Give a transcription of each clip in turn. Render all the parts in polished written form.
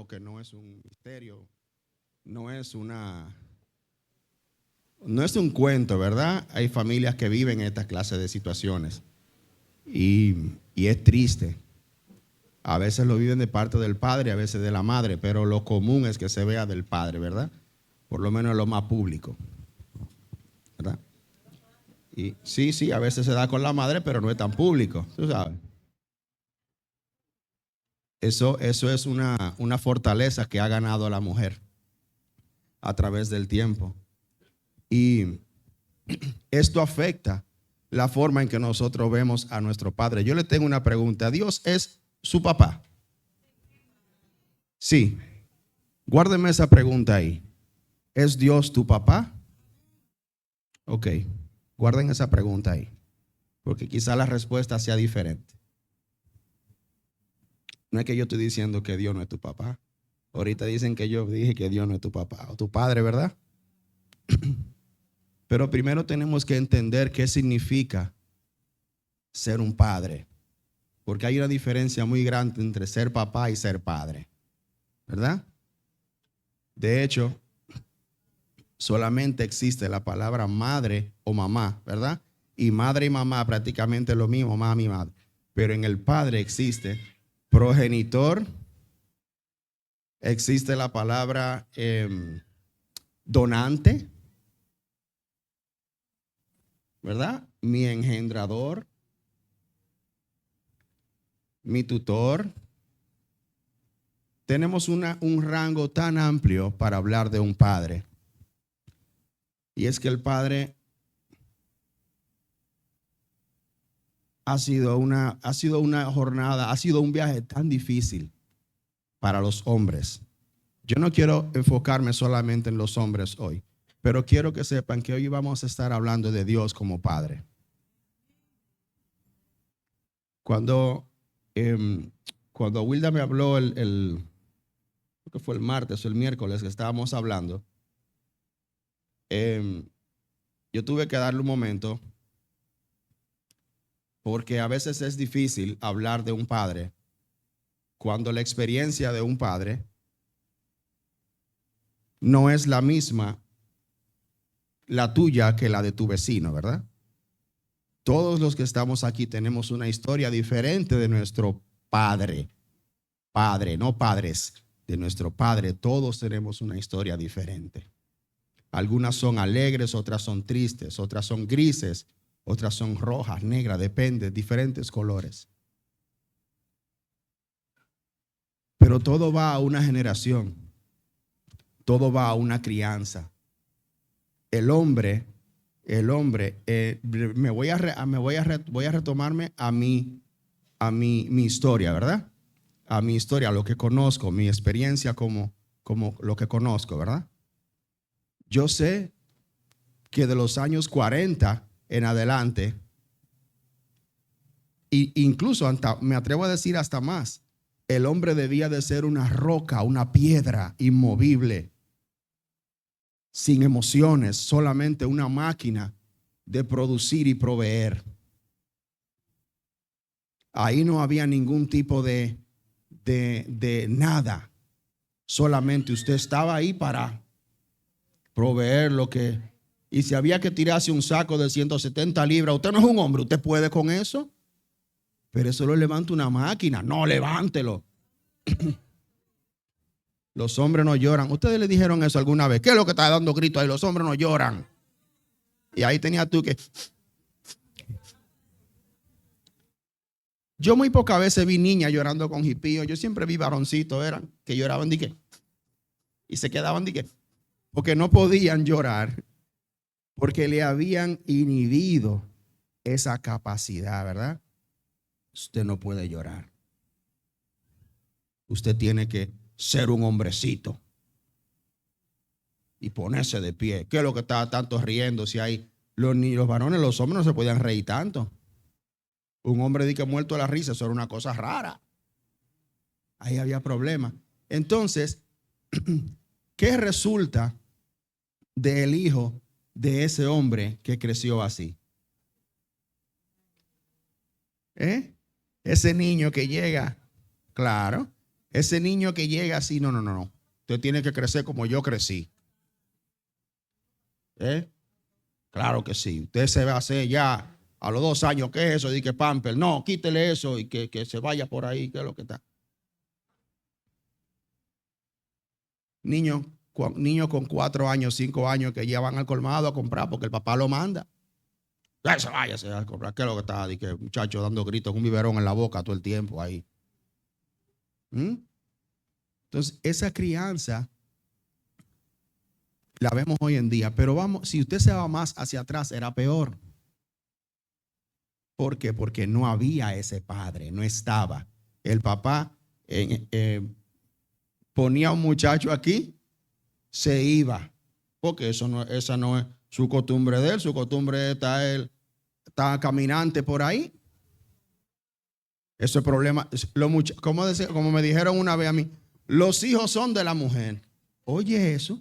algo que no es un misterio, no es no es un cuento, ¿verdad? Hay familias que viven esta clase de situaciones y es triste. A veces lo viven de parte del padre, a veces de la madre, pero lo común es que se vea del padre, ¿verdad? Por lo menos lo más público, ¿verdad? Y sí, a veces se da con la madre, pero no es tan público, tú sabes. Eso es una fortaleza que ha ganado a la mujer a través del tiempo. Y esto afecta la forma en que nosotros vemos a nuestro padre. Yo le tengo una pregunta. ¿Dios es su papá? Sí. Guárdeme esa pregunta ahí. ¿Es Dios tu papá? Ok. Guarden esa pregunta ahí. Porque quizá la respuesta sea diferente. No es que yo estoy diciendo que Dios no es tu papá. Ahorita dicen que yo dije que Dios no es tu papá o tu padre, ¿verdad? Pero primero tenemos que entender qué significa ser un padre. Porque hay una diferencia muy grande entre ser papá y ser padre, ¿verdad? De hecho, solamente existe la palabra madre o mamá, ¿verdad? Y madre y mamá prácticamente es lo mismo, mami y madre. Pero en el padre existe progenitor, existe la palabra donante, ¿verdad? Mi engendrador, mi tutor. Tenemos un rango tan amplio para hablar de un padre. Y es que el padre ha sido una jornada, ha sido un viaje tan difícil para los hombres. Yo no quiero enfocarme solamente en los hombres hoy, pero quiero que sepan que hoy vamos a estar hablando de Dios como Padre. Cuando Wilda me habló creo que fue el martes o el miércoles que estábamos hablando, yo tuve que darle un momento porque a veces es difícil hablar de un padre cuando la experiencia de un padre no es la misma la tuya que la de tu vecino, ¿verdad? Todos los que estamos aquí tenemos una historia diferente de nuestro padre. Padre, no padres, de nuestro padre. Todos tenemos una historia diferente. Algunas son alegres, otras son tristes, otras son grises, otras son rojas, negras, depende, diferentes colores. Pero todo va a una generación. Todo va a una crianza. El hombre, voy a retomarme a mi historia, ¿verdad? A mi historia, a lo que conozco, mi experiencia como lo que conozco, ¿verdad? Yo sé que de los años 40 en adelante, e incluso me atrevo a decir hasta más, el hombre debía de ser una roca, una piedra inmovible, sin emociones, solamente una máquina de producir y proveer. Ahí no había ningún tipo de nada. Solamente usted estaba ahí para proveer lo que... Y si había que tirarse un saco de 170 libras, usted no es un hombre, usted puede con eso. Pero eso lo levanta una máquina. No, levántelo. Los hombres no lloran. Ustedes le dijeron eso alguna vez. ¿Qué es lo que está dando grito ahí? Los hombres no lloran. Y ahí tenías tú que... Yo muy pocas veces vi niñas llorando con jipío. Yo siempre vi varoncitos, eran, que lloraban de qué. Y se quedaban de qué. Porque no podían llorar. Porque le habían inhibido esa capacidad, ¿verdad? Usted no puede llorar. Usted tiene que ser un hombrecito y ponerse de pie. ¿Qué es lo que está tanto riendo? Si hay los varones, los hombres no se podían reír tanto. Un hombre de que muerto de la risa, eso era una cosa rara. Ahí había problemas. Entonces, ¿qué resulta del hijo de ese hombre que creció así? Ese niño que llega, claro, Ese niño que llega así, no. Usted tiene que crecer como yo crecí. Claro que sí. Usted se va a hacer ya a los 2 años. ¿Qué es eso? Dice que pamper. No, quítele eso y que se vaya por ahí. ¿Qué es lo que está? Niños con 4 años, 5 años que ya van al colmado a comprar porque el papá lo manda. Váyase a comprar. ¿Qué es lo que está? Dice que muchacho dando gritos con un biberón en la boca todo el tiempo ahí. Entonces, esa crianza la vemos hoy en día, pero vamos, si usted se va más hacia atrás, era peor. ¿Por qué? Porque no había ese padre, no estaba. El papá ponía a un muchacho aquí, se iba, porque esa no es su costumbre de él. Su costumbre está caminante por ahí. Ese problema, como me dijeron una vez a mí, los hijos son de la mujer. Oye eso.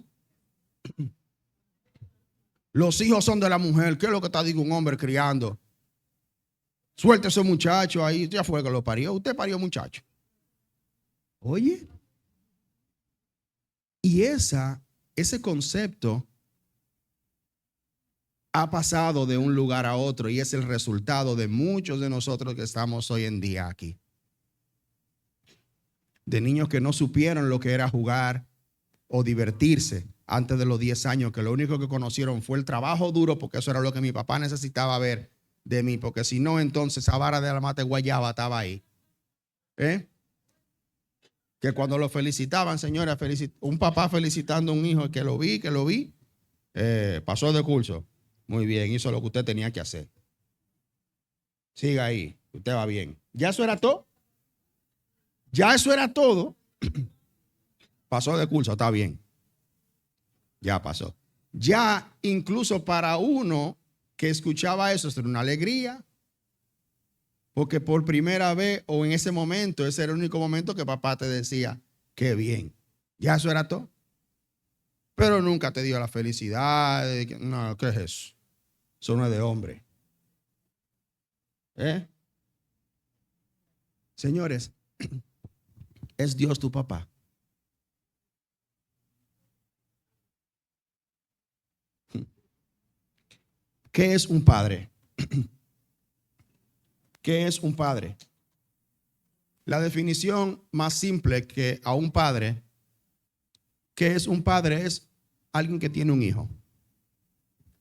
Los hijos son de la mujer. ¿Qué es lo que está diciendo un hombre criando? Suelte a ese muchacho ahí. Ya fue que lo parió. Usted parió muchacho. Oye. Y ese concepto ha pasado de un lugar a otro y es el resultado de muchos de nosotros que estamos hoy en día aquí. De niños que no supieron lo que era jugar o divertirse antes de los 10 años, que lo único que conocieron fue el trabajo duro, porque eso era lo que mi papá necesitaba ver de mí, porque si no, entonces esa vara de la mate guayaba estaba ahí. Que cuando lo felicitaban, señora, un papá felicitando a un hijo que lo vi, pasó de curso. Muy bien, hizo lo que usted tenía que hacer. Siga ahí, usted va bien. ¿Ya eso era todo? Ya eso era todo. Pasó de curso, está bien. Ya pasó. Ya incluso para uno que escuchaba eso, era una alegría. Porque por primera vez o en ese momento, ese era el único momento que papá te decía, qué bien. Ya eso era todo. Pero nunca te dio la felicidad. No, ¿qué es eso? Eso no es de hombre. Señores, ¿es Dios tu papá? ¿Qué es un padre? ¿Qué es un padre? La definición más simple que a un padre, ¿qué es un padre? Es alguien que tiene un hijo.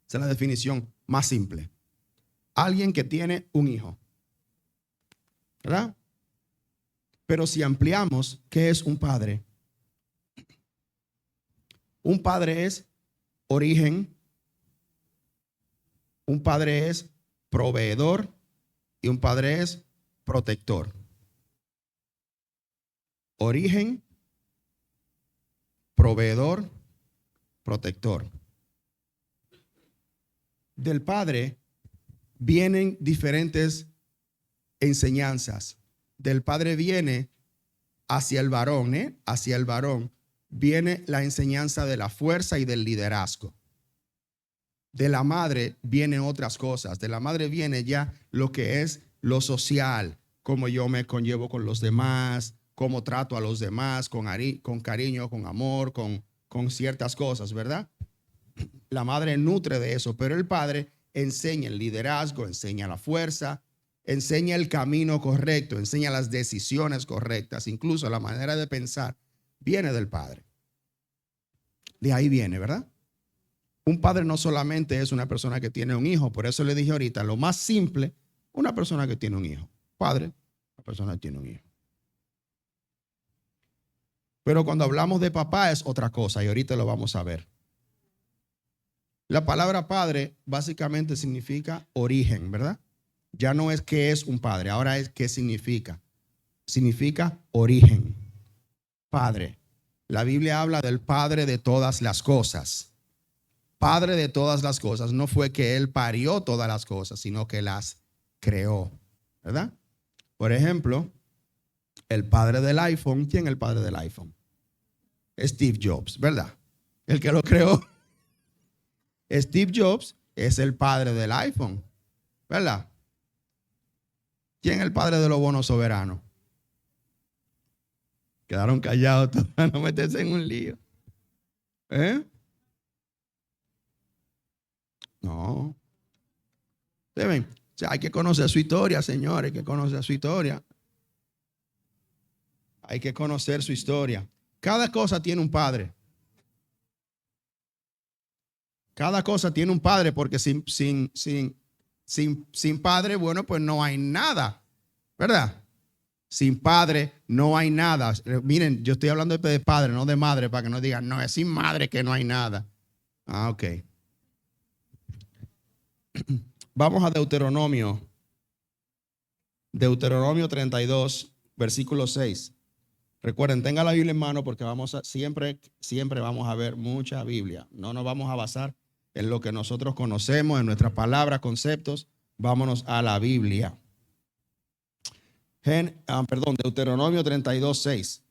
Esa es la definición más simple. Alguien que tiene un hijo. ¿Verdad? Pero si ampliamos, ¿qué es un padre? Un padre es origen, un padre es proveedor y un padre es protector. Origen, proveedor, protector. Del padre vienen diferentes enseñanzas. Del padre viene hacia el varón, hacia el varón viene la enseñanza de la fuerza y del liderazgo. De la madre vienen otras cosas. De la madre viene ya lo que es lo social, cómo yo me conllevo con los demás, cómo trato a los demás, con cariño, con amor, con ciertas cosas, ¿verdad? La madre nutre de eso, pero el padre enseña el liderazgo, enseña la fuerza, enseña el camino correcto, enseña las decisiones correctas, incluso la manera de pensar viene del padre. De ahí viene, ¿verdad? Un padre no solamente es una persona que tiene un hijo, por eso le dije ahorita, lo más simple, una persona que tiene un hijo. Padre, una persona que tiene un hijo. Pero cuando hablamos de papá es otra cosa y ahorita lo vamos a ver. La palabra padre básicamente significa origen, ¿verdad? Ya no es qué es un padre, ahora es qué significa. Significa origen. Padre. La Biblia habla del padre de todas las cosas. Padre de todas las cosas. No fue que él parió todas las cosas, sino que las creó, ¿verdad? Por ejemplo, el padre del iPhone. ¿Quién es el padre del iPhone? Steve Jobs, ¿verdad? El que lo creó. Steve Jobs es el padre del iPhone, ¿verdad? ¿Quién es el padre de los bonos soberanos? Quedaron callados para no meterse en un lío. ¿Eh? No. Deben. O sea, hay que conocer su historia, señores. Hay que conocer su historia. Hay que conocer su historia. Cada cosa tiene un padre. Cada cosa tiene un padre porque sin padre, bueno, pues no hay nada, ¿verdad? Sin padre no hay nada. Miren, yo estoy hablando de padre, no de madre, para que no digan, no, es sin madre que no hay nada. Ah, ok. Vamos a Deuteronomio. Deuteronomio 32, versículo 6. Recuerden, tenga la Biblia en mano porque siempre vamos a ver mucha Biblia. No nos vamos a basar en lo que nosotros conocemos, en nuestras palabras, conceptos. Vámonos a la Biblia. Deuteronomio 32, 6.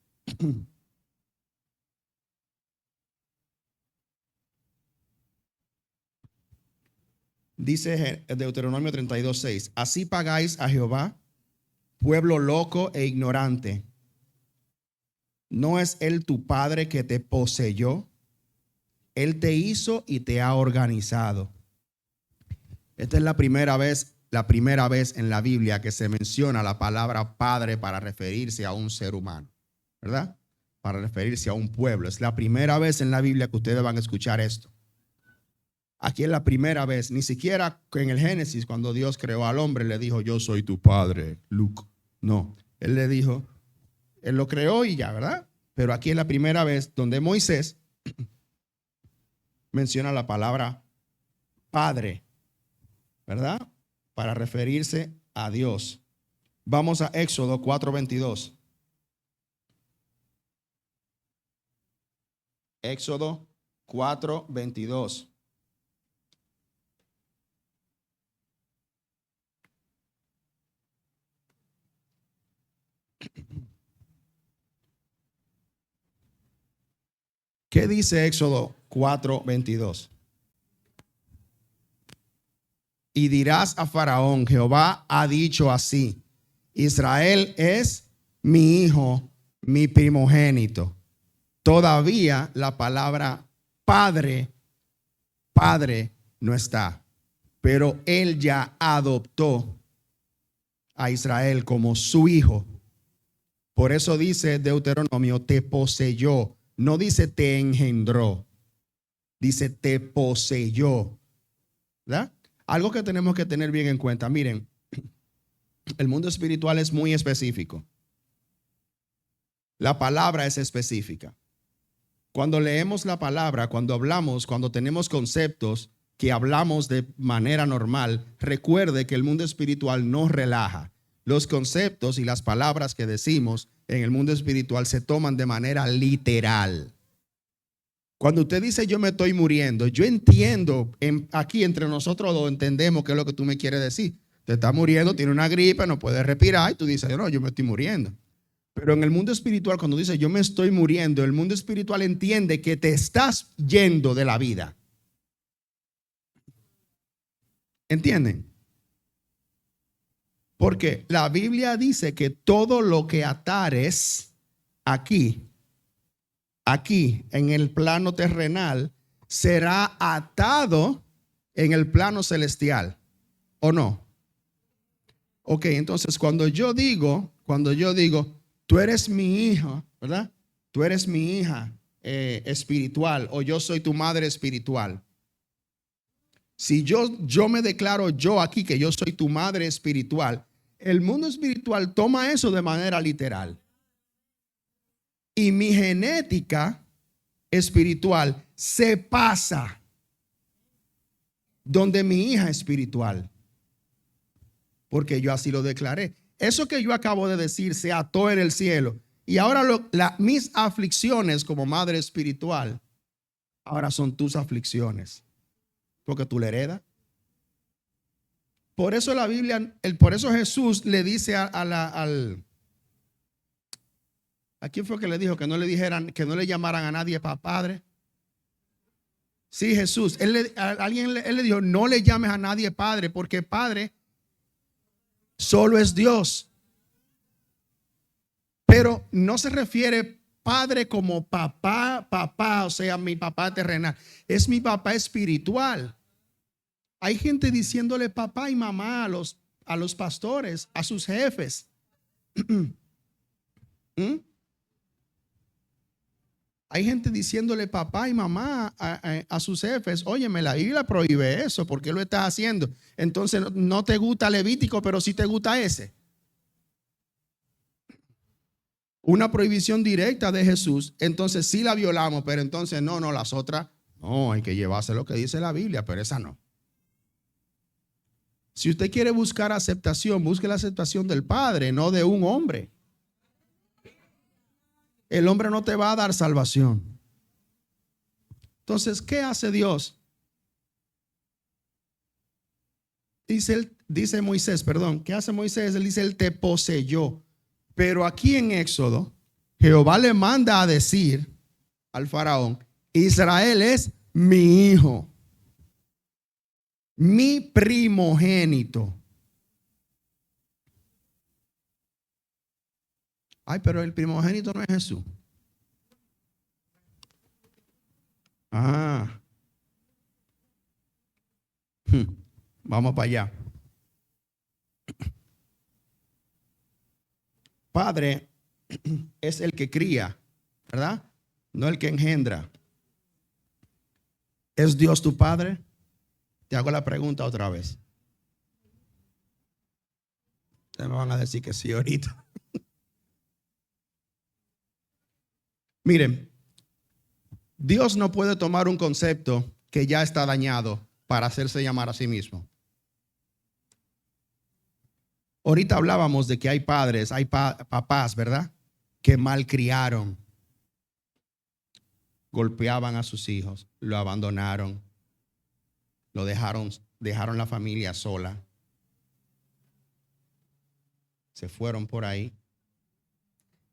Dice Deuteronomio 32, 6. Así pagáis a Jehová, pueblo loco e ignorante. ¿No es él tu padre que te poseyó? Él te hizo y te ha organizado. Esta es la primera vez en la Biblia que se menciona la palabra padre para referirse a un ser humano, ¿verdad? Para referirse a un pueblo. Es la primera vez en la Biblia que ustedes van a escuchar esto. Aquí es la primera vez, ni siquiera en el Génesis, cuando Dios creó al hombre, le dijo, yo soy tu padre, Luke. No, él le dijo, él lo creó y ya, ¿verdad? Pero aquí es la primera vez donde Moisés menciona la palabra padre, ¿verdad? Para referirse a Dios. Vamos a Éxodo 4:22. Éxodo 4:22. ¿Qué dice Éxodo 4:22? Y dirás a Faraón, Jehová ha dicho así, Israel es mi hijo, mi primogénito. Todavía la palabra padre no está, pero él ya adoptó a Israel como su hijo. Por eso dice Deuteronomio, te poseyó. No dice te engendró, dice te poseyó, ¿verdad? Algo que tenemos que tener bien en cuenta. Miren, el mundo espiritual es muy específico. La palabra es específica. Cuando leemos la palabra, cuando hablamos, cuando tenemos conceptos que hablamos de manera normal, recuerde que el mundo espiritual no relaja. Los conceptos y las palabras que decimos en el mundo espiritual se toman de manera literal. Cuando usted dice yo me estoy muriendo, yo entiendo, aquí entre nosotros lo entendemos qué es lo que tú me quieres decir. Te está muriendo, tiene una gripe, no puede respirar y tú dices, no, yo me estoy muriendo. Pero en el mundo espiritual, cuando dice yo me estoy muriendo, el mundo espiritual entiende que te estás yendo de la vida. ¿Entienden? Porque la Biblia dice que todo lo que atares aquí en el plano terrenal, será atado en el plano celestial, ¿o no? Ok, entonces cuando yo digo, tú eres mi hijo, ¿verdad? Tú eres mi hija espiritual, o yo soy tu madre espiritual. Si yo me declaro yo aquí que yo soy tu madre espiritual, el mundo espiritual toma eso de manera literal. Y mi genética espiritual se pasa donde mi hija espiritual, porque yo así lo declaré. Eso que yo acabo de decir se ató en el cielo. Y ahora mis aflicciones como madre espiritual, ahora son tus aflicciones, porque tú le heredas. Por eso la Biblia, por eso Jesús le dice ¿a quién fue que le dijo que no le dijeran, que no le llamaran a nadie para padre? Sí, Jesús. Él le dijo, no le llames a nadie padre, porque padre solo es Dios. Pero no se refiere padre como papá, papá, o sea, mi papá terrenal. Es mi papá espiritual. Hay gente diciéndole papá y mamá a los pastores, a sus jefes. ¿Mm? Hay gente diciéndole papá y mamá a sus jefes. Óyeme, la Biblia prohíbe eso. ¿Por qué lo estás haciendo? Entonces no te gusta Levítico, pero sí te gusta ese. Una prohibición directa de Jesús. Entonces sí la violamos, pero entonces no, las otras. No, hay que llevarse lo que dice la Biblia, pero esa no. Si usted quiere buscar aceptación, busque la aceptación del Padre, no de un hombre. El hombre no te va a dar salvación. Entonces, ¿qué hace Dios? Dice Moisés, perdón, ¿qué hace Moisés? Él dice, él te poseyó. Pero aquí en Éxodo, Jehová le manda a decir al faraón, Israel es mi hijo, mi primogénito. Ay, pero el primogénito no es Jesús. Ah, vamos para allá. Padre es el que cría, ¿verdad? No el que engendra. ¿Es Dios tu Padre? Te hago la pregunta otra vez. Ustedes me van a decir que sí ahorita. Miren, Dios no puede tomar un concepto que ya está dañado para hacerse llamar a sí mismo. Ahorita hablábamos de que hay padres, hay papás, ¿verdad? Que malcriaron, golpeaban a sus hijos, lo abandonaron, lo dejaron la familia sola. Se fueron por ahí.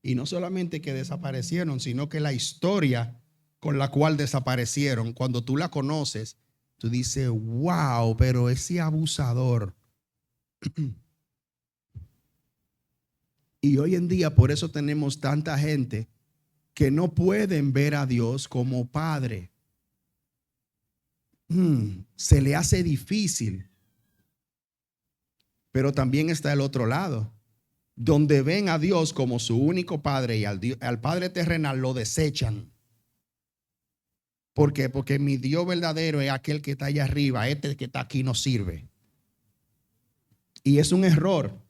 Y no solamente que desaparecieron, sino que la historia con la cual desaparecieron, cuando tú la conoces, tú dices, wow, pero ese abusador. Y hoy en día por eso tenemos tanta gente que no pueden ver a Dios como Padre. Se le hace difícil. Pero también está el otro lado, donde ven a Dios como su único Padre y al Padre terrenal lo desechan. ¿Por qué? Porque mi Dios verdadero es aquel que está allá arriba, este que está aquí no sirve. Y es un error.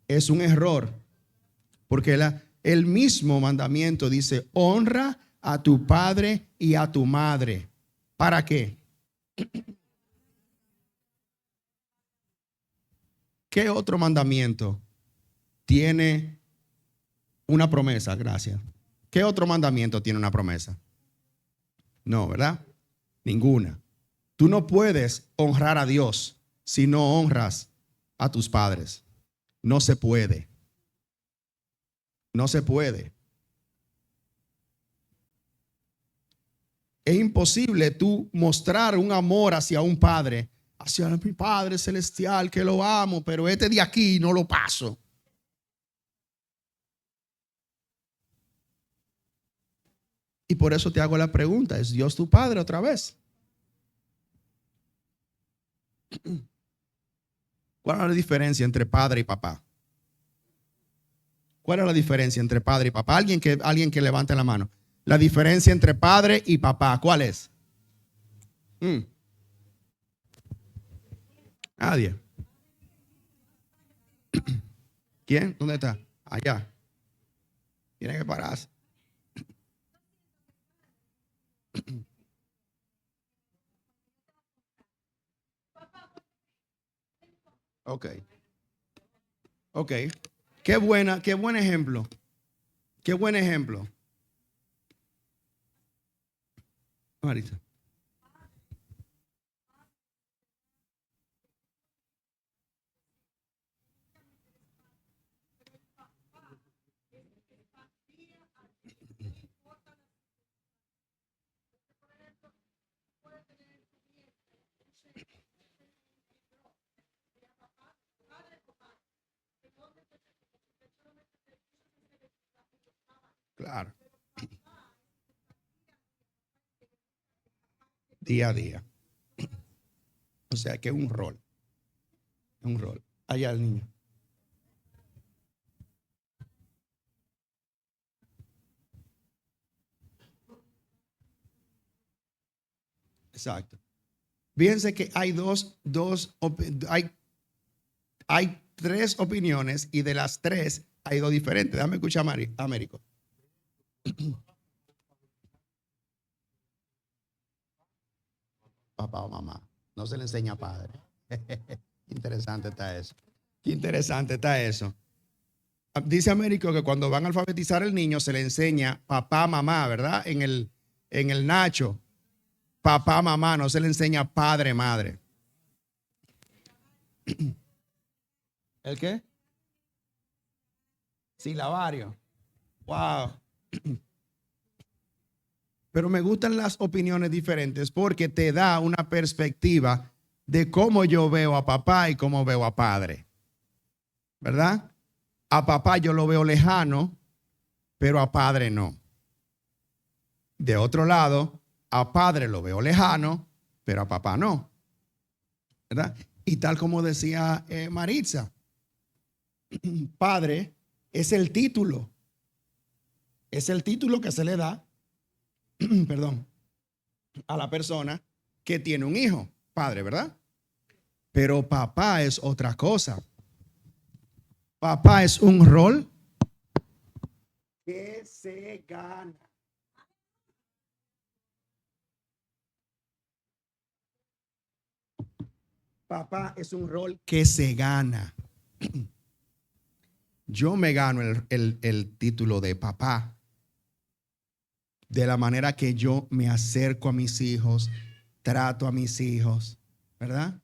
Es un error. Porque el mismo mandamiento dice, honra a tu padre y a tu madre. ¿Para qué? ¿Qué otro mandamiento tiene una promesa? Gracias. ¿Qué otro mandamiento tiene una promesa? No, ¿verdad? Ninguna. Tú no puedes honrar a Dios si no honras a tus padres. No se puede. No se puede. Es imposible tú mostrar un amor hacia un padre, hacia mi Padre celestial que lo amo, pero este de aquí no lo paso. Y por eso te hago la pregunta, ¿es Dios tu Padre otra vez? ¿Cuál es la diferencia entre padre y papá? ¿Cuál es la diferencia entre padre y papá? Alguien que levante la mano. La diferencia entre padre y papá, ¿cuál es? Nadie. ¿Quién? ¿Dónde está? Allá. Tiene que pararse. Ok. Ok. Qué buen ejemplo. Qué buen ejemplo. Marita. Claro, día a día. O sea que es un rol, un rol. Allá el niño. Exacto. Fíjense que hay hay tres opiniones y de las tres hay dos diferentes. Déjame escuchar a Américo. Papá o mamá. No se le enseña a padre. Interesante está eso. Qué interesante está eso. Dice Américo que cuando van a alfabetizar al niño se le enseña papá, mamá, ¿verdad? En el Nacho, papá, mamá, no se le enseña padre, madre. ¿El qué? Silabario. Wow. Pero me gustan las opiniones diferentes porque te da una perspectiva de cómo yo veo a papá y cómo veo a padre, ¿verdad? A papá yo lo veo lejano, pero a padre no. De otro lado, a padre lo veo lejano, pero a papá no, ¿verdad? Y tal como decía Maritza, padre es el título que se le da, perdón, a la persona que tiene un hijo, padre, ¿verdad? Pero papá es otra cosa. Papá es un rol que se gana. Papá es un rol que se gana. Yo me gano el título de papá de la manera que yo me acerco a mis hijos, trato a mis hijos, ¿verdad?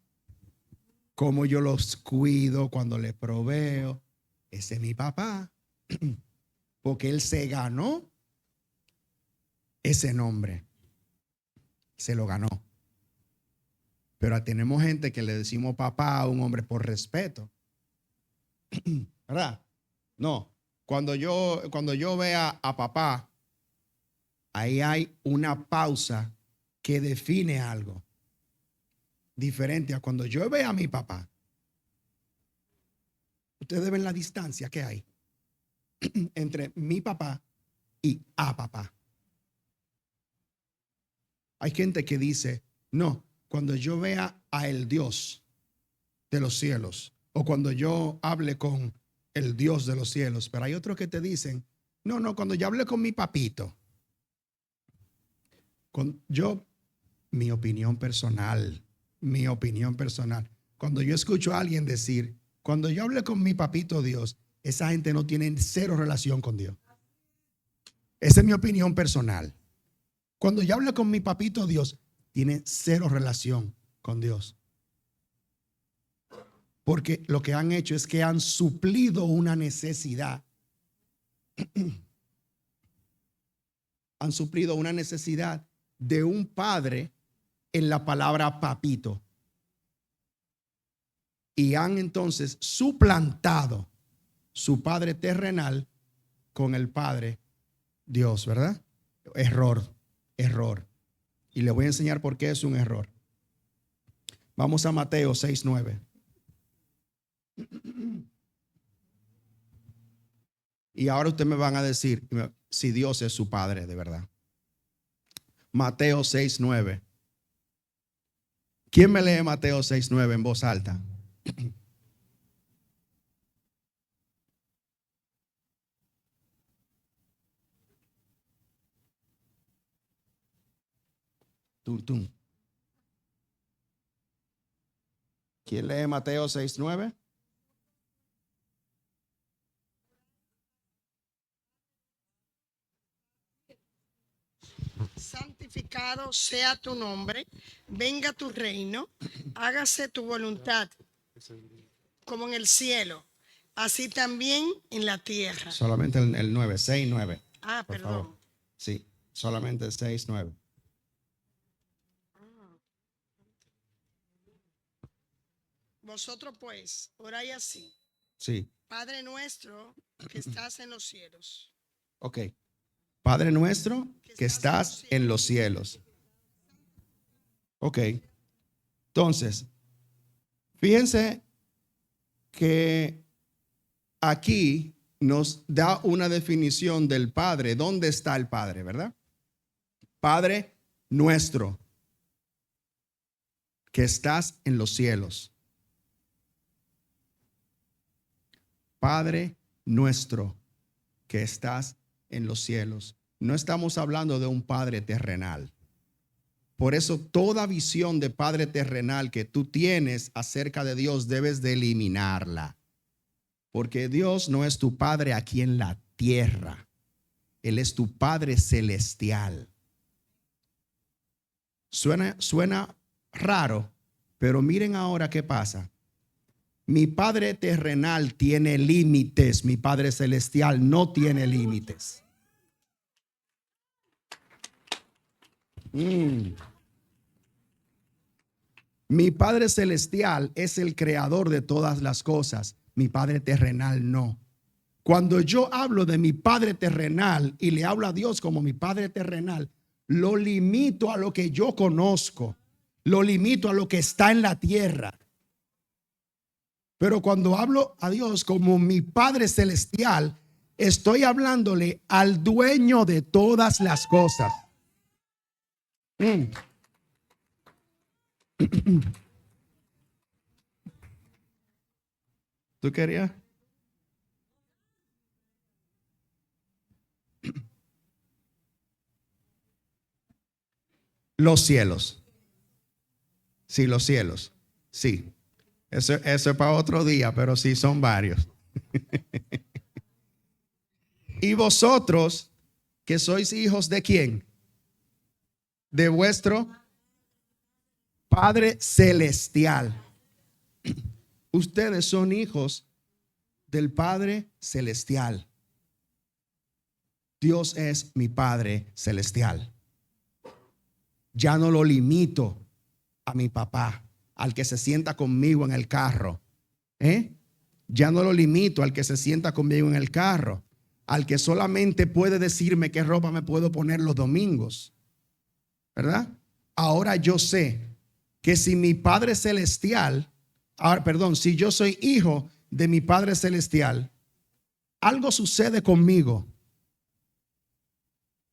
Cómo yo los cuido cuando les proveo. Ese es mi papá, porque él se ganó ese nombre, se lo ganó. Pero tenemos gente que le decimos papá a un hombre por respeto, ¿verdad? No, cuando yo vea a papá, ahí hay una pausa que define algo diferente a cuando yo vea a mi papá. Ustedes ven la distancia que hay entre mi papá y a papá. Hay gente que dice, no, cuando yo vea a el Dios de los cielos o cuando yo hable con el Dios de los cielos, pero hay otros que te dicen, no, no, cuando yo hable con mi papito, yo, mi opinión personal, cuando yo escucho a alguien decir, cuando yo hable con mi papito Dios, esa gente no tiene cero relación con Dios. Esa es mi opinión personal. Cuando yo hablo con mi papito Dios, tiene cero relación con Dios. Porque lo que han hecho es que han suplido una necesidad. Han suplido una necesidad de un padre en la palabra papito. Y han entonces suplantado su padre terrenal con el padre Dios, ¿verdad? Error, error. Y le voy a enseñar por qué es un error. Vamos a Mateo 6:9. Y ahora ustedes me van a decir si Dios es su padre de verdad. Mateo 6:9. ¿Quién me lee Mateo 6:9 en voz alta? Tum. ¿Quién lee Mateo 6:9? Santificado sea tu nombre, venga tu reino, hágase tu voluntad, como en el cielo, así también en la tierra. Solamente el 9, 6:9. Ah, Por perdón. favor. Sí, solamente 6:9. Vosotros pues, oráis así. Sí, Padre nuestro que estás en los cielos. ok. Padre nuestro que estás en los cielos. Ok. Entonces, fíjense que aquí nos da una definición del Padre. ¿Dónde está el Padre, verdad? Padre nuestro que estás en los cielos. Padre nuestro que estás en los cielos. No estamos hablando de un Padre terrenal. Por eso toda visión de Padre terrenal que tú tienes acerca de Dios debes de eliminarla. Porque Dios no es tu Padre aquí en la tierra. Él es tu Padre celestial. Suena raro, pero miren ahora qué pasa. Mi Padre terrenal tiene límites, mi Padre celestial no tiene límites. Mi Padre celestial es el creador de todas las cosas, mi Padre terrenal no. Cuando yo hablo de mi Padre terrenal y le hablo a Dios como mi Padre terrenal, lo limito a lo que yo conozco, lo limito a lo que está en la tierra. Pero cuando hablo a Dios como mi Padre celestial, estoy hablándole al dueño de todas las cosas. ¿Tú querías? Los cielos. Sí, los cielos. Sí. Eso es para otro día, pero sí son varios. Y vosotros, que sois hijos de quién? De vuestro Padre celestial. Ustedes son hijos del Padre celestial. Dios es mi Padre celestial. Ya no lo limito a mi papá, al que se sienta conmigo en el carro. Ya no lo limito al que se sienta conmigo en el carro, al que solamente puede decirme qué ropa me puedo poner los domingos, ¿verdad? Ahora yo sé que si mi Padre celestial, si yo soy hijo de mi Padre celestial, algo sucede conmigo.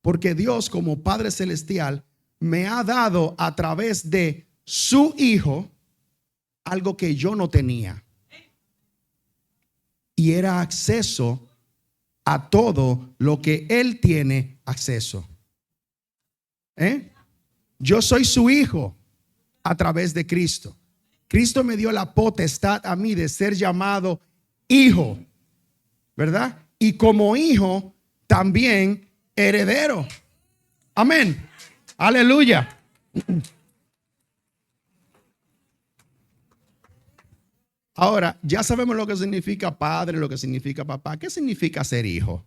Porque Dios como Padre celestial me ha dado a través de su Hijo algo que yo no tenía. Y era acceso a todo lo que Él tiene acceso. Yo soy su hijo a través de Cristo. Cristo me dio la potestad a mí de ser llamado hijo, ¿verdad? Y como hijo también heredero. Amén. Aleluya. Ahora, ya sabemos lo que significa padre, lo que significa papá. ¿Qué significa ser hijo?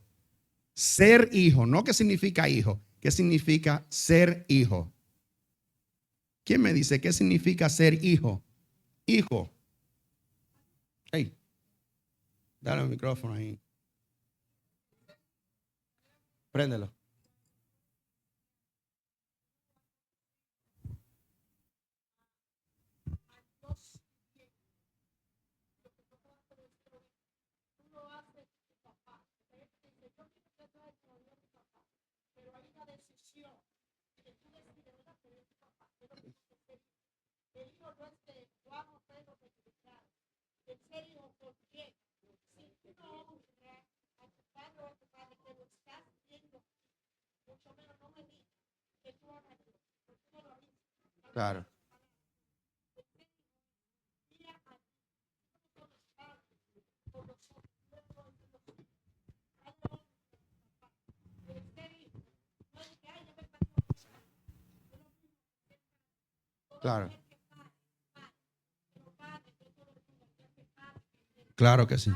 Ser hijo, no qué significa hijo. ¿Qué significa ser hijo? ¿Quién me dice qué significa ser hijo? Hijo. Hey, dale el micrófono ahí. Préndelo. Claro. Claro. Claro que sí.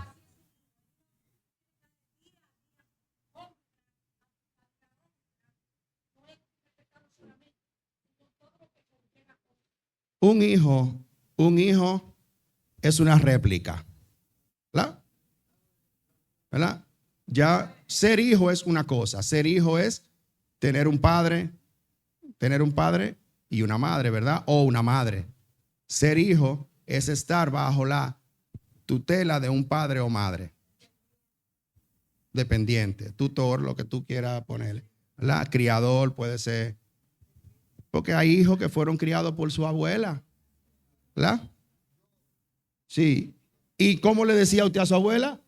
Un hijo es una réplica. ¿Verdad? ¿Verdad? Ya ser hijo es una cosa. Ser hijo es tener un padre y una madre, ¿verdad? O una madre. Ser hijo es estar bajo la tutela de un padre o madre. Dependiente, tutor, lo que tú quieras ponerle. ¿Verdad? Criador puede ser. Porque hay hijos que fueron criados por su abuela. ¿Verdad? Sí. ¿Y cómo le decía usted a su abuela?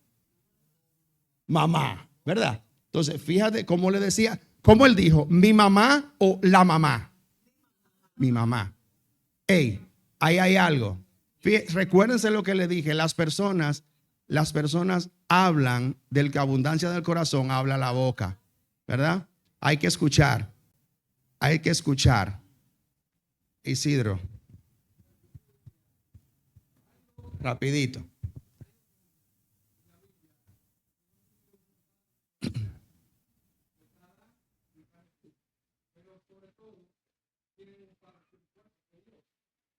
Mamá, ¿verdad? Entonces, fíjate cómo le decía, cómo él dijo, mi mamá o la mamá. Mi mamá. Hey, ahí hay algo. Recuérdense lo que le dije, las personas hablan del que abundancia del corazón habla la boca, ¿verdad? Hay que escuchar. Hay que escuchar. Isidro. Rapidito.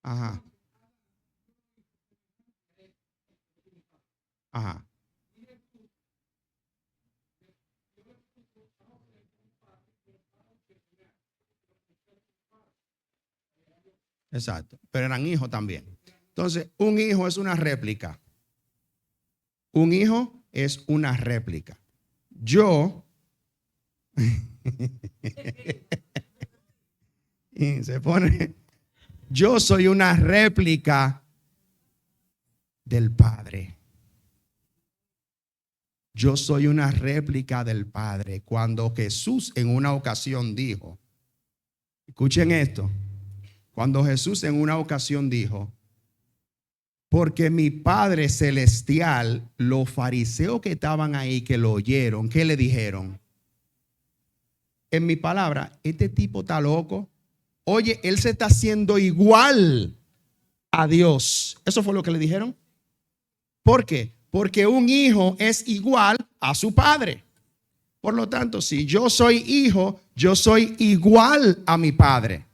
Ajá. Ajá. Exacto. Pero eran hijos también. Entonces, un hijo es una réplica. Un hijo es una réplica. Yo. Y se pone. Yo soy una réplica del Padre. Yo soy una réplica del Padre. Cuando Jesús en una ocasión dijo, escuchen esto, cuando Jesús en una ocasión dijo, porque mi Padre celestial, los fariseos que estaban ahí, que lo oyeron, ¿qué le dijeron? En mi palabra, este tipo está loco. Oye, él se está haciendo igual a Dios. Eso fue lo que le dijeron. ¿Por qué? Porque un hijo es igual a su padre. Por lo tanto, si yo soy hijo, yo soy igual a mi padre.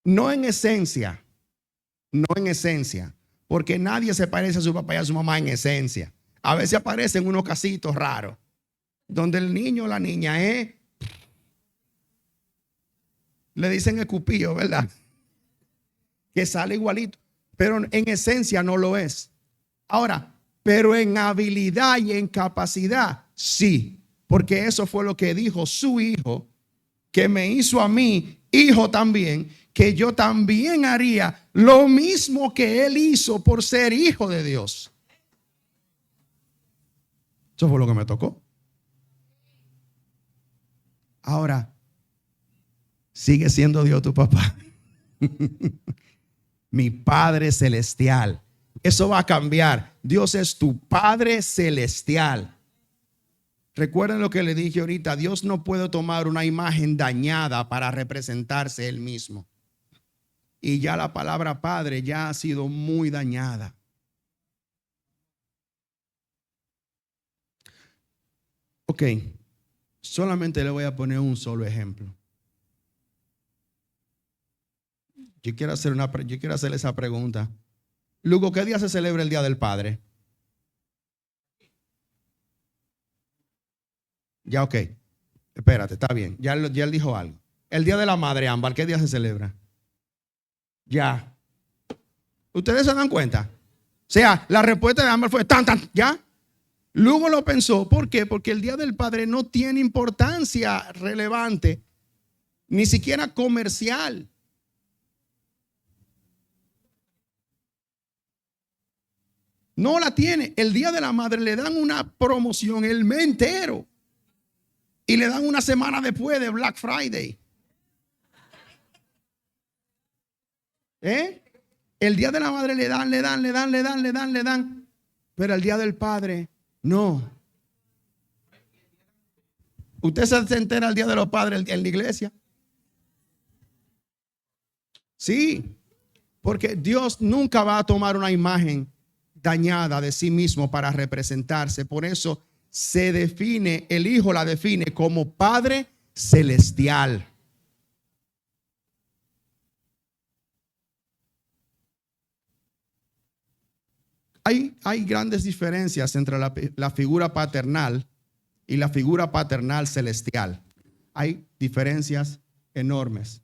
No en esencia, no en esencia, porque nadie se parece a su papá y a su mamá en esencia. A veces aparecen unos casitos raros, donde el niño o la niña le dicen escupillo, ¿verdad? Que sale igualito, pero en esencia no lo es. Ahora, pero en habilidad y en capacidad, sí, porque eso fue lo que dijo su hijo, que me hizo a mí, hijo también, que yo también haría lo mismo que él hizo por ser hijo de Dios. Eso fue lo que me tocó. Ahora, sigue siendo Dios tu papá. Mi Padre celestial. Eso va a cambiar. Dios es tu Padre celestial. Recuerden lo que le dije ahorita. Dios no puede tomar una imagen dañada para representarse él mismo. Y ya la palabra Padre ya ha sido muy dañada. Ok, solamente le voy a poner un solo ejemplo. Yo quiero hacer esa pregunta. Lugo, ¿qué día se celebra el Día del Padre? Ya, ok. Espérate, está bien. Ya él dijo algo. El Día de la Madre, Ámbar, ¿qué día se celebra? Ya. ¿Ustedes se dan cuenta? O sea, la respuesta de Ámbar fue tan, ya. Lugo lo pensó. ¿Por qué? Porque el Día del Padre no tiene importancia relevante, ni siquiera comercial. No la tiene. El Día de la Madre le dan una promoción el mes entero. Y le dan una semana después de Black Friday. El Día de la Madre le dan. Pero el Día del Padre, no. ¿Usted se entera el Día de los Padres en la iglesia? Sí. Porque Dios nunca va a tomar una imagen dañada de sí mismo para representarse. Por eso se define, el Hijo la define como Padre celestial. Hay grandes diferencias entre la figura paternal y la figura paternal celestial. Hay diferencias enormes.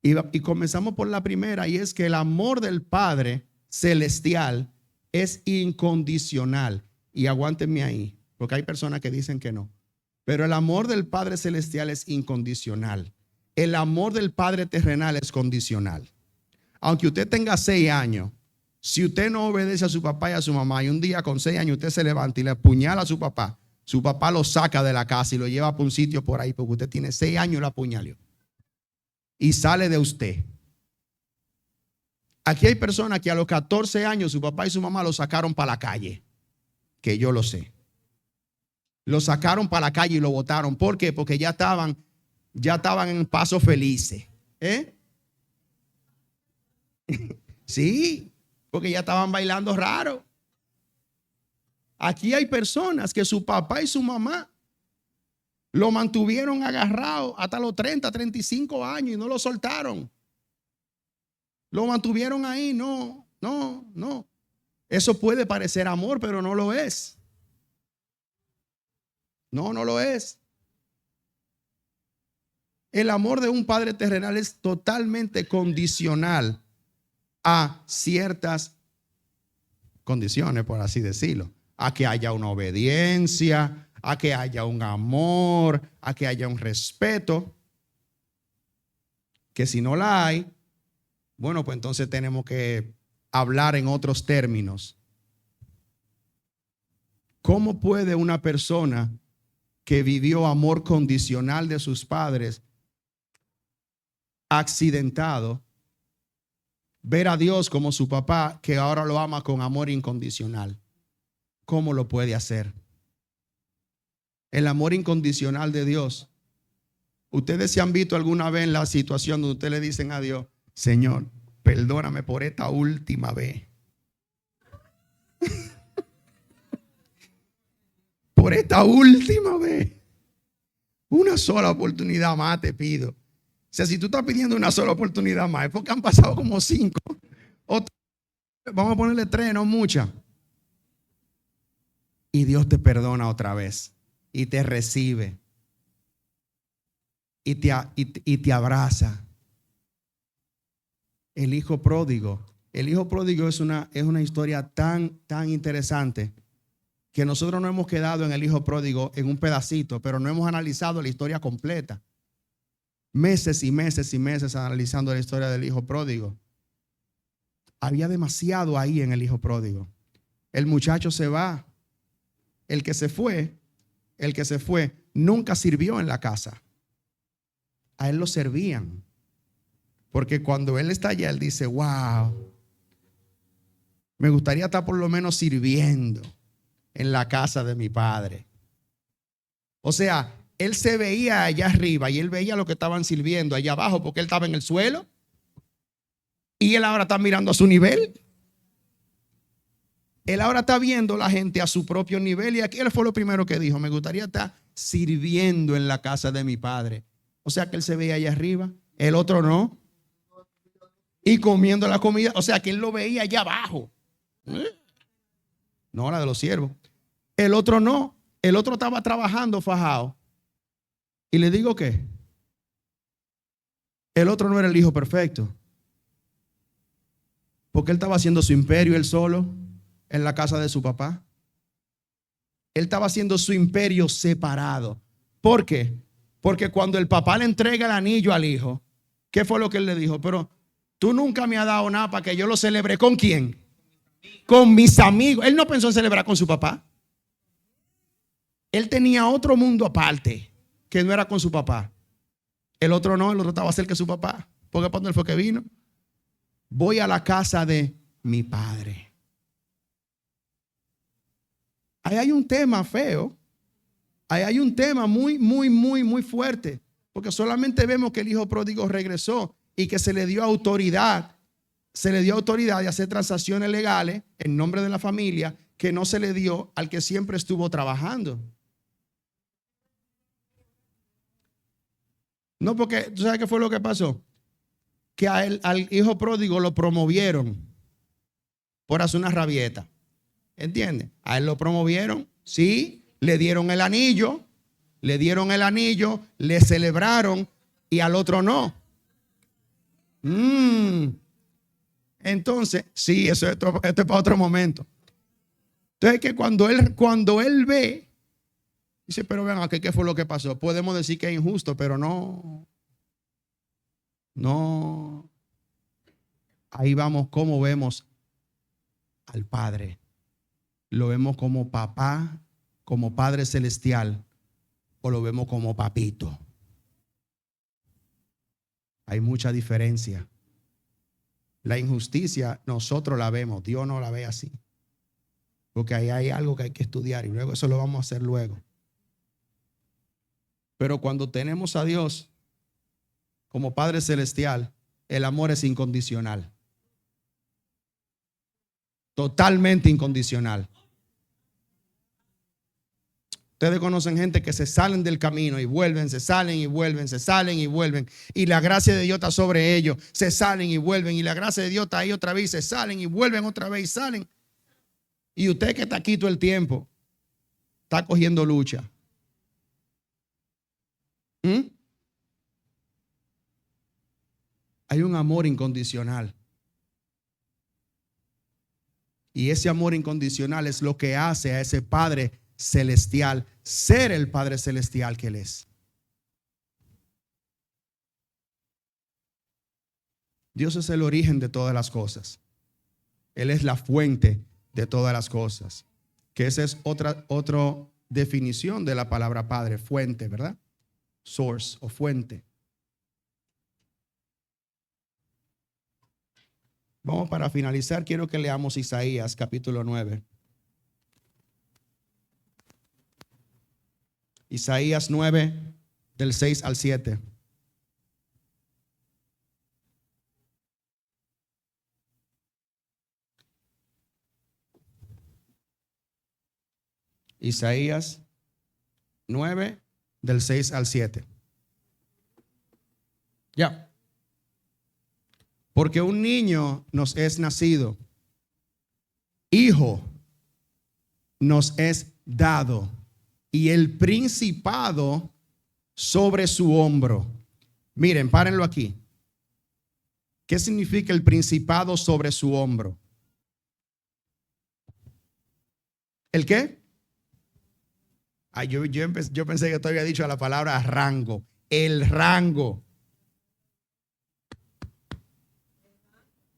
Y comenzamos por la primera, y es que el amor del Padre celestial es incondicional. Y aguántenme ahí, porque hay personas que dicen que no. Pero el amor del Padre celestial es incondicional. El amor del Padre terrenal es condicional. Aunque usted tenga 6 años, si usted no obedece a su papá y a su mamá, y un día con 6 años usted se levanta y le apuñala a su papá lo saca de la casa y lo lleva para un sitio por ahí, porque usted tiene 6 años y lo apuñaló. Y sale de usted. Aquí hay personas que a los 14 años su papá y su mamá lo sacaron para la calle, que yo lo sé. Lo sacaron para la calle y lo botaron. ¿Por qué? Porque ya estaban en paso felices. Sí, porque ya estaban bailando raro. Aquí hay personas que su papá y su mamá lo mantuvieron agarrado hasta los 30, 35 años y no lo soltaron. Lo mantuvieron ahí. No. Eso puede parecer amor, pero no lo es. No lo es. El amor de un padre terrenal es totalmente condicional a ciertas condiciones, por así decirlo. A que haya una obediencia, a que haya un amor, a que haya un respeto. Que si no la hay, bueno, pues entonces tenemos que hablar en otros términos. ¿Cómo puede una persona que vivió amor condicional de sus padres, accidentado, ver a Dios como su papá, que ahora lo ama con amor incondicional? ¿Cómo lo puede hacer? El amor incondicional de Dios. Ustedes se han visto alguna vez en la situación donde ustedes le dicen a Dios: Señor, perdóname por esta última vez. Por esta última vez. Una sola oportunidad más te pido. O sea, si tú estás pidiendo una sola oportunidad más, es porque han pasado como 5. Vamos a ponerle 3, no muchas. Y Dios te perdona otra vez. Y te recibe. Y te abraza. El hijo pródigo. El hijo pródigo es una historia tan interesante, que nosotros no hemos quedado en el hijo pródigo en un pedacito, pero no hemos analizado la historia completa. Meses y meses y meses analizando la historia del hijo pródigo. Había demasiado ahí en el hijo pródigo. El muchacho se va. El que se fue nunca sirvió en la casa. A él lo servían. Porque cuando él está allá, él dice: wow, me gustaría estar por lo menos sirviendo en la casa de mi padre. O sea, él se veía allá arriba y él veía lo que estaban sirviendo allá abajo, porque él estaba en el suelo y él ahora está mirando a su nivel. Él ahora está viendo la gente a su propio nivel, y aquí él fue lo primero que dijo: me gustaría estar sirviendo en la casa de mi padre. O sea que él se veía allá arriba, el otro no. Y comiendo la comida, o sea que él lo veía allá abajo. No, la de los siervos. El otro no. El otro estaba trabajando fajado. Y le digo que el otro no era el hijo perfecto, porque él estaba haciendo su imperio él solo en la casa de su papá. Él estaba haciendo su imperio separado. ¿Por qué? Porque cuando el papá le entrega el anillo al hijo, ¿qué fue lo que él le dijo? Pero tú nunca me has dado nada para que yo lo celebre. ¿Con quién? Con mis amigos. Él no pensó en celebrar con su papá. Él tenía otro mundo aparte, que no era con su papá. El otro no, el otro estaba cerca de su papá. Porque ¿para dónde fue que vino? Voy a la casa de mi padre. Ahí hay un tema feo. Ahí hay un tema muy fuerte. Porque solamente vemos que el hijo pródigo regresó y que se le dio autoridad. Se le dio autoridad de hacer transacciones legales en nombre de la familia, que no se le dio al que siempre estuvo trabajando. No, porque tú sabes qué fue lo que pasó. Que al hijo pródigo lo promovieron por hacer una rabieta. ¿Entiendes? A él lo promovieron, sí, le dieron el anillo, le celebraron y al otro no. Entonces, sí, esto es para otro momento. Entonces, que cuando él ve, dice, pero vean aquí, ¿qué fue lo que pasó? Podemos decir que es injusto, pero no. Ahí vamos, cómo vemos al Padre. ¿Lo vemos como papá, como Padre Celestial, o lo vemos como papito? Hay mucha diferencia. La injusticia nosotros la vemos, Dios no la ve así. Porque ahí hay algo que hay que estudiar y luego eso lo vamos a hacer luego. Pero cuando tenemos a Dios como Padre Celestial, el amor es incondicional. Totalmente incondicional. Ustedes conocen gente que se salen del camino y vuelven, se salen y vuelven, se salen y vuelven. Y la gracia de Dios está sobre ellos. Se salen y vuelven. Y la gracia de Dios está ahí otra vez. Se salen y vuelven otra vez y salen. Y usted que está aquí todo el tiempo, está cogiendo lucha. Hay un amor incondicional. Y ese amor incondicional es lo que hace a ese Padre Celestial ser el Padre Celestial que Él es. Dios es el origen de todas las cosas. Él es la fuente de todas las cosas. Que esa es otra definición de la palabra Padre, fuente, ¿verdad? Source o fuente. Vamos, para finalizar, quiero que leamos Isaías capítulo 9. Isaías 9, del 6 al 7. Isaías 9, del 6 al 7. Ya. Porque un niño nos es nacido, hijo nos es dado, y el principado sobre su hombro. Miren, párenlo aquí. ¿Qué significa el principado sobre su hombro? ¿El qué? Yo pensé que todavía había dicho la palabra rango. El rango.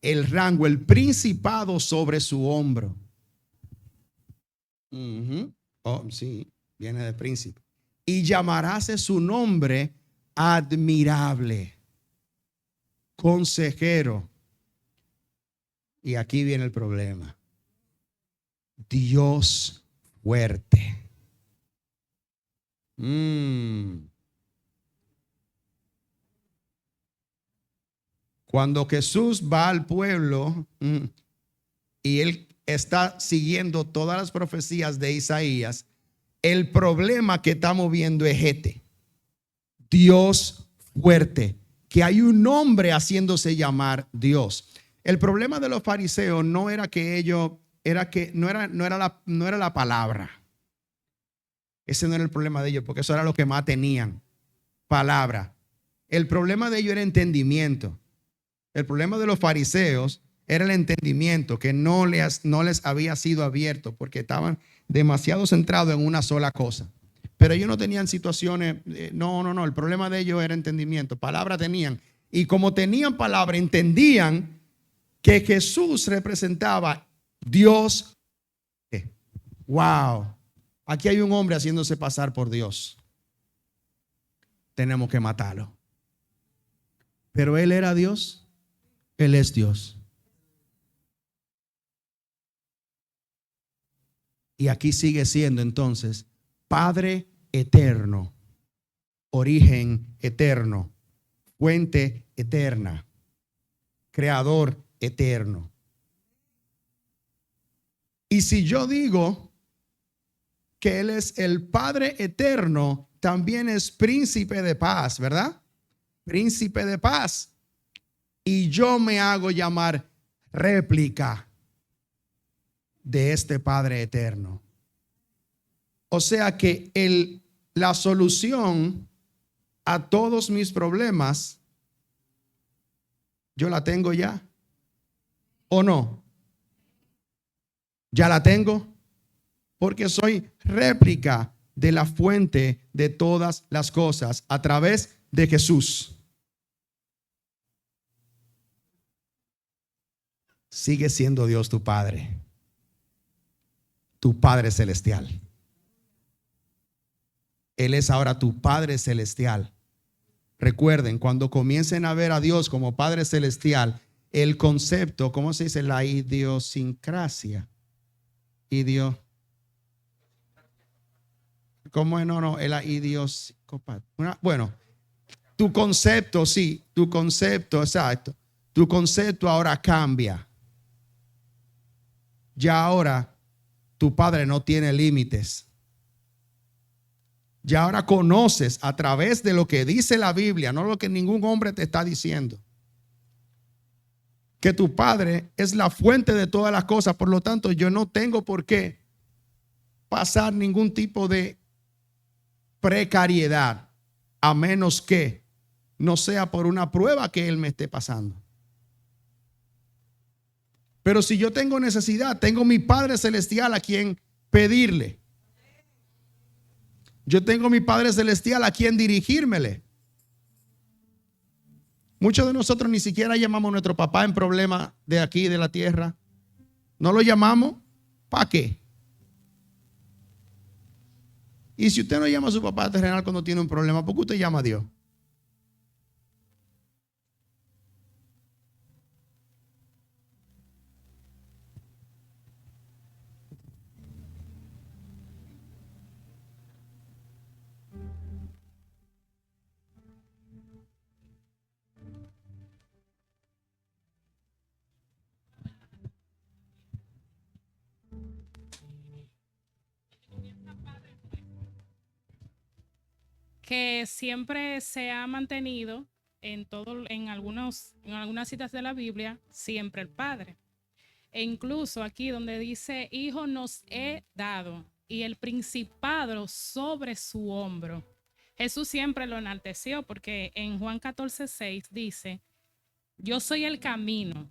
El rango, el principado sobre su hombro. Oh, sí, viene de príncipe. Y llamaráse su nombre admirable, consejero. Y aquí viene el problema. Dios fuerte. Cuando Jesús va al pueblo y él está siguiendo todas las profecías de Isaías, el problema que estamos viendo es este: Dios fuerte, que hay un hombre haciéndose llamar Dios. El problema de los fariseos no era que ellos, no era la palabra. Ese no era el problema de ellos, porque eso era lo que más tenían, palabra. El problema de ellos era entendimiento. El problema de los fariseos era el entendimiento que no les había sido abierto, porque estaban demasiado centrados en una sola cosa. Pero ellos no tenían situaciones, no, el problema de ellos era entendimiento, palabra tenían. Y como tenían palabra, entendían que Jesús representaba Dios. Wow, aquí hay un hombre haciéndose pasar por Dios. Tenemos que matarlo. Pero él era Dios, él es Dios. Y aquí sigue siendo entonces Padre eterno, origen eterno, fuente eterna, creador eterno. Y si yo digo que Él es el Padre eterno, también es príncipe de paz, ¿verdad? Príncipe de paz. Y yo me hago llamar réplica de este Padre eterno. O sea que la solución a todos mis problemas, yo la tengo ya. ¿O no? Ya la tengo. Porque soy réplica de la fuente de todas las cosas a través de Jesús. Sigue siendo Dios tu Padre. Tu Padre celestial. Él es ahora tu Padre celestial. Recuerden, cuando comiencen a ver a Dios como Padre celestial, el concepto, ¿cómo se dice? La idiosincrasia. ¿Cómo es? No, es la idiosincrasia. Bueno, tu concepto, sí, tu concepto, exacto. Tu concepto ahora cambia. Ya ahora tu Padre no tiene límites. Ya ahora conoces a través de lo que dice la Biblia, no lo que ningún hombre te está diciendo, que tu Padre es la fuente de todas las cosas. Por lo tanto, yo no tengo por qué pasar ningún tipo de precariedad, a menos que no sea por una prueba que Él me esté pasando. Pero si yo tengo necesidad, tengo mi Padre celestial a quien pedirle. Yo tengo mi Padre celestial a quien dirigírmele. Muchos de nosotros ni siquiera llamamos a nuestro papá en problemas de aquí, de la tierra. No lo llamamos. ¿Para qué? Y si usted no llama a su papá terrenal cuando tiene un problema, ¿por qué usted llama a Dios? Que siempre se ha mantenido en algunas citas de la Biblia, siempre el Padre. E incluso aquí donde dice, hijo nos he dado y el principado sobre su hombro. Jesús siempre lo enalteció porque en Juan 14:6 dice, yo soy el camino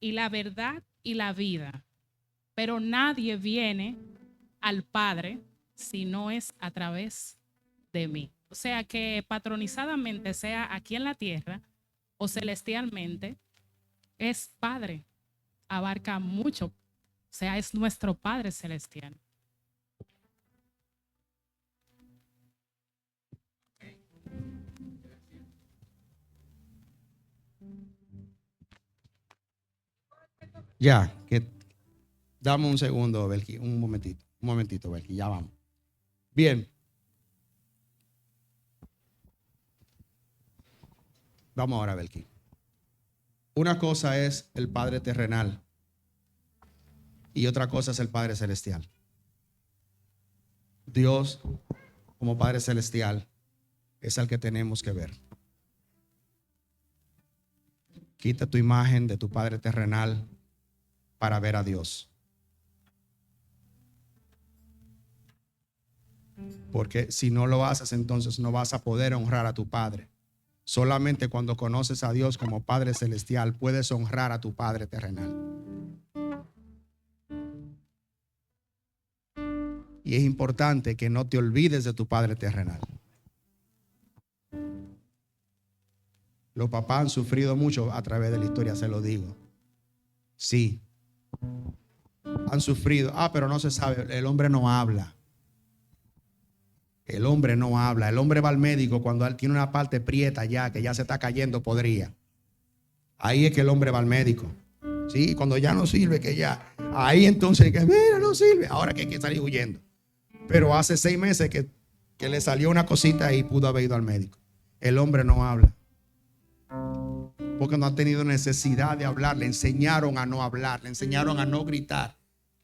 y la verdad y la vida, pero nadie viene al Padre si no es a través de mí. O sea que patronizadamente, sea aquí en la tierra o celestialmente, es Padre, abarca mucho. O sea, es nuestro Padre celestial. Ya, que dame un segundo, Belki, un momentito, Belki, ya vamos. Bien. Vamos ahora, Belki. Una cosa es el Padre terrenal y otra cosa es el Padre celestial. Dios, como Padre celestial, es el que tenemos que ver. Quita tu imagen de tu Padre terrenal para ver a Dios. Porque si no lo haces, entonces no vas a poder honrar a tu Padre. Solamente cuando conoces a Dios como Padre celestial puedes honrar a tu Padre terrenal. Y es importante que no te olvides de tu Padre terrenal. Los papás han sufrido mucho a través de la historia, se lo digo. Sí. Han sufrido. Pero no se sabe. El hombre no habla. El hombre no habla. El hombre va al médico cuando él tiene una parte prieta ya, que ya se está cayendo, podría. Ahí es que el hombre va al médico. Sí, cuando ya no sirve, que ya. Ahí entonces, que mira, no sirve. Ahora que hay que salir huyendo. Pero hace 6 meses que le salió una cosita y pudo haber ido al médico. El hombre no habla. Porque no ha tenido necesidad de hablar. Le enseñaron a no hablar. Le enseñaron a no gritar.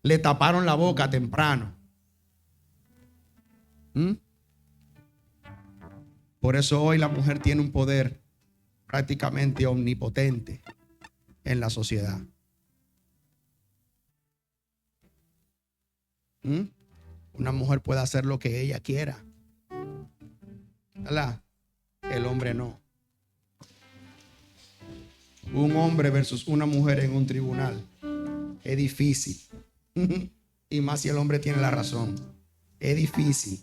Le taparon la boca temprano. Por eso hoy la mujer tiene un poder prácticamente omnipotente en la sociedad. Una mujer puede hacer lo que ella quiera, ¿verdad? El hombre no. Un hombre versus una mujer en un tribunal es difícil. Y más si el hombre tiene la razón. Es difícil.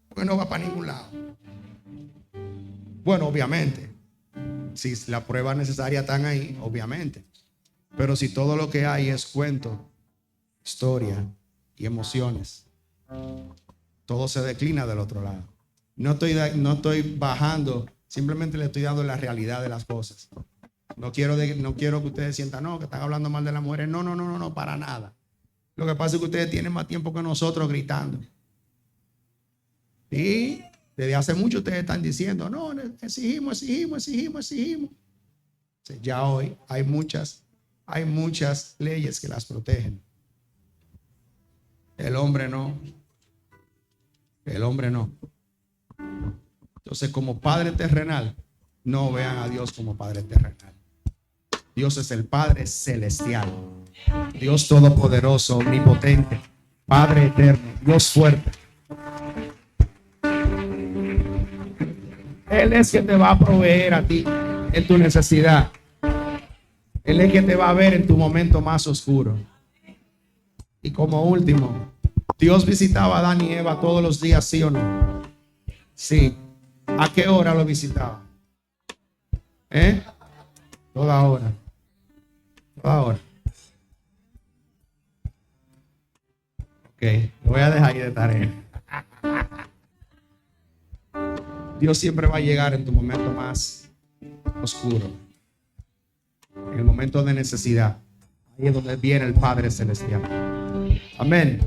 Porque no va para ningún lado. Bueno, obviamente, si las pruebas necesarias están ahí, obviamente. Pero si todo lo que hay es cuento, historia y emociones, todo se declina del otro lado. No estoy bajando, simplemente le estoy dando la realidad de las cosas. No quiero que ustedes sientan, no, que están hablando mal de las mujeres. No, para nada. Lo que pasa es que ustedes tienen más tiempo que nosotros gritando. Y desde hace mucho ustedes están diciendo, no, exigimos. Ya hoy hay muchas leyes que las protegen. El hombre no. Entonces, como Padre terrenal, no vean a Dios como Padre terrenal. Dios es el Padre celestial, Dios todopoderoso, omnipotente, Padre eterno, Dios fuerte. Él es quien te va a proveer a ti en tu necesidad. Él es quien te va a ver en tu momento más oscuro. Y como último, Dios visitaba a Adán y Eva todos los días, ¿sí o no? Sí. ¿A qué hora lo visitaba? Toda hora. Ok, lo voy a dejar ahí de tarea. Dios siempre va a llegar en tu momento más oscuro, en el momento de necesidad. Ahí es donde viene el Padre Celestial. Amén.